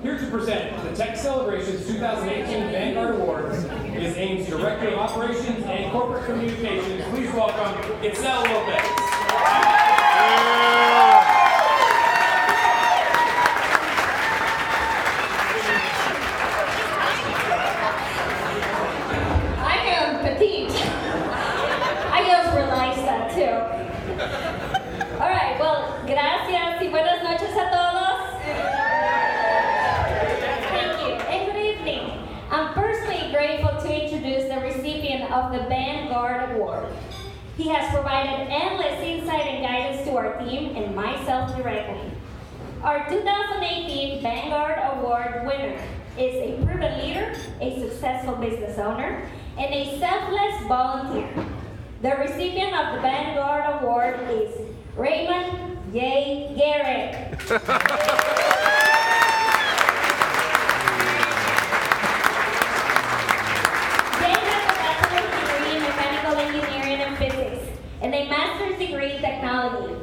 here to present the Tech Celebrations 2018 Vanguard Award is AIM's Director of Operations and Corporate Communications. Please welcome Itzel Lopez. Alright, well, gracias y buenas noches a todos. Thank you, and good evening. I'm personally grateful to introduce the recipient of the Vanguard Award. He has provided endless insight and guidance to our team and myself directly. Our 2018 Vanguard Award winner is a proven leader, a successful business owner, and a selfless volunteer. The recipient of the Vanguard Award is Raymond J. Garren. Jay has a bachelor's degree in mechanical engineering and physics and a master's degree in technology.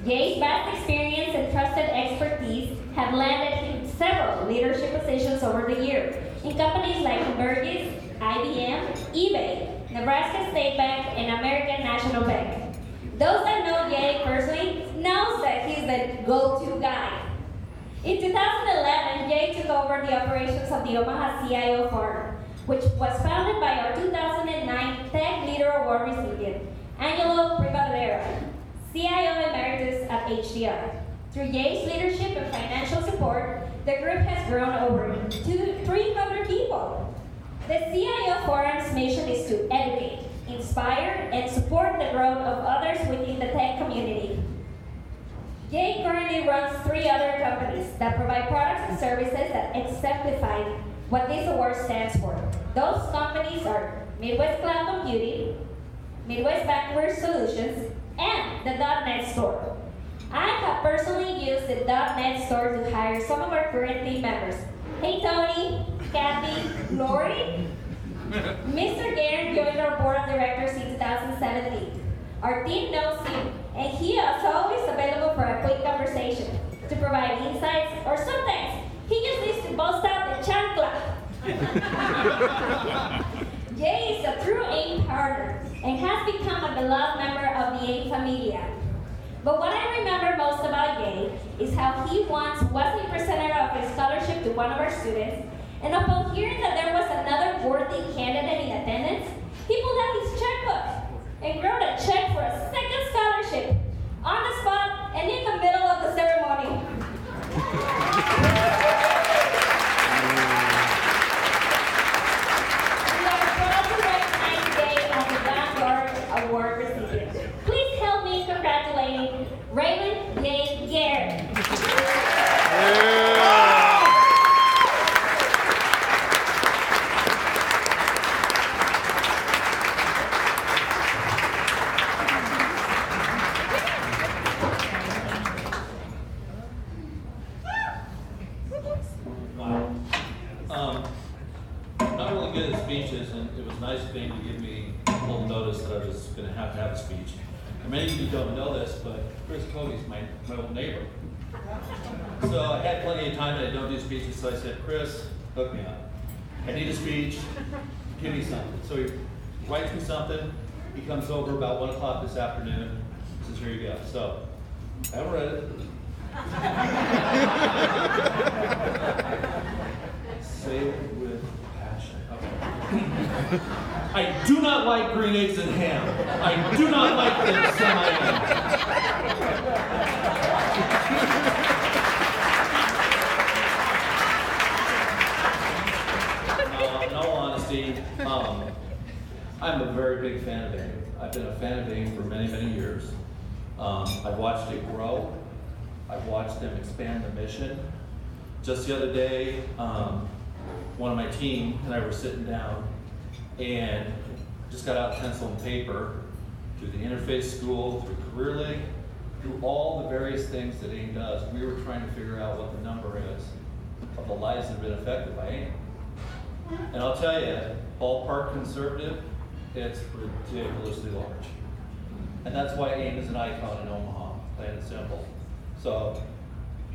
Jay's vast experience and trusted expertise have landed him several leadership positions over the years in companies like Burgess, IBM, eBay, Nebraska State Bank, and American National Bank. Those that know Jay personally knows that he's the go-to guy. In 2011, Jay took over the operations of the Omaha CIO Forum, which was founded by our 2009 Tech Leader Award recipient, Angelo Privadera, CIO Emeritus at HDR. Through Jay's leadership and financial support, the group has grown over 300 people. The CIO Forum's mission is to educate, inspire, and support the growth of others within the tech community. Jay currently runs 3 other companies that provide products and services that exemplify what this award stands for. Those companies are Midwest Cloud Computing, Midwest Backward Solutions, and the .NET Store. I have personally used the .NET Store to hire some of our current team members. Hey Tony, Kathy, Lori. Mr. Garren joined our board of directors in 2017. Our team knows him, and he is always available for a quick conversation to provide insights, or sometimes he just needs to bust out the chancla. Jay is a true AIM partner and has become a beloved member of the AIM familia. But what I remember most about Jay is how he once was a presenter of a scholarship to one of our students, and upon hearing that there was another worthy candidate in attendance, he pulled out his checkbook and wrote a check for a second scholarship on the spot and in the middle of the ceremony. We are proud to recognize Jay as the Vanguard Award recipient. Please help me congratulating Raymond J. Garren. Not really good at speeches, and it was nice of him to give me a little notice that I was going to have a speech. And many of you don't know this, but Chris Cody's my old neighbor. So I had plenty of time and I don't do speeches, so I said, Chris, hook me up. I need a speech, give me something. So he writes me something, he comes over about 1 o'clock this afternoon, he says, here you go. So, I haven't read it. Say it with passion. Okay. I do not like green eggs and ham. I do not like them semi-ham. In all honesty, I'm a very big fan of AIM. I've been a fan of AIM for many, many years. I've watched it grow. I've watched them expand the mission. Just the other day, one of my team and I were sitting down and just got out pencil and paper through the interface school, through Career League, through all the various things that AIM does. We were trying to figure out what the number is of the lives that have been affected by AIM. And I'll tell you, ballpark conservative, it's ridiculously large. And that's why AIM is an icon in Omaha, plain and simple. So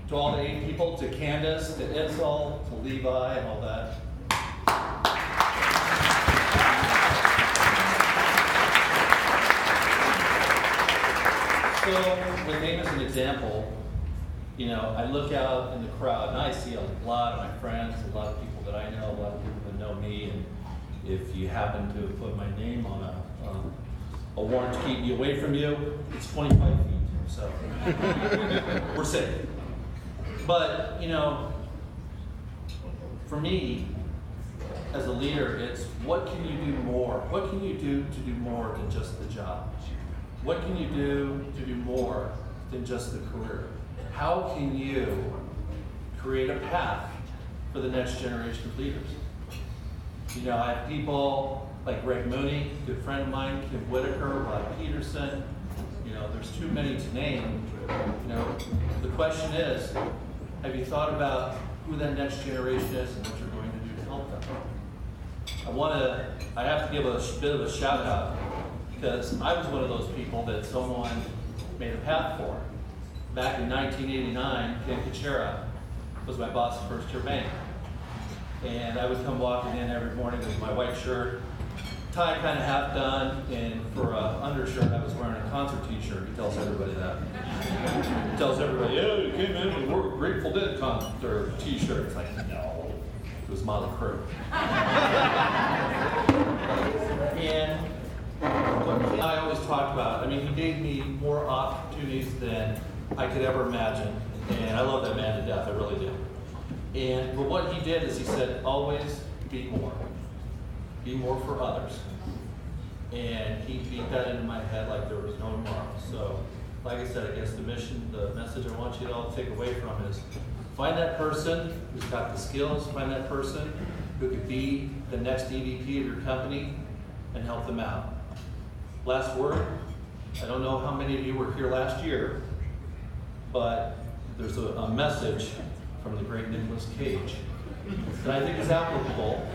To all the 8 people, to Candace, to Itzel, to Levi, and all that. So, with AIM as an example, you know, I look out in the crowd and I see a lot of my friends, a lot of people that I know, a lot of people that know me, and if you happen to put my name on a warrant to keep me away from you, it's 25 feet, so we're safe. But, you know, for me, as a leader, it's what can you do more? What can you do to do more than just the job? What can you do to do more than just the career? How can you create a path for the next generation of leaders? You know, I have people like Greg Mooney, a good friend of mine, Kim Whitaker, Rod Peterson. You know, there's too many to name. You know, the question is, have you thought about who that next generation is and what you're going to do to help them? I have to give a bit of a shout out because I was one of those people that someone made a path for. Back in 1989, Ken Kuchera was my boss's first year bank. And I would come walking in every morning with my white shirt, tie kind of half done, and for an undershirt I was wearing a concert t-shirt. He tells everybody that. He tells everybody, yeah, you came in and wore a Grateful Dead concert t-shirt. It's like, no, it was Motley Crue. And what I always talk about, I mean, he gave me more opportunities than I could ever imagine. And I love that man to death, I really do. But what he did is he said, always be more. Be more for others. And he beat that into my head like there was no tomorrow. So, like I said, I guess the message I want you to all take away from is find that person who's got the skills, find that person who could be the next EVP of your company and help them out. Last word, I don't know how many of you were here last year, but there's a message from the great Nicolas Cage that I think is applicable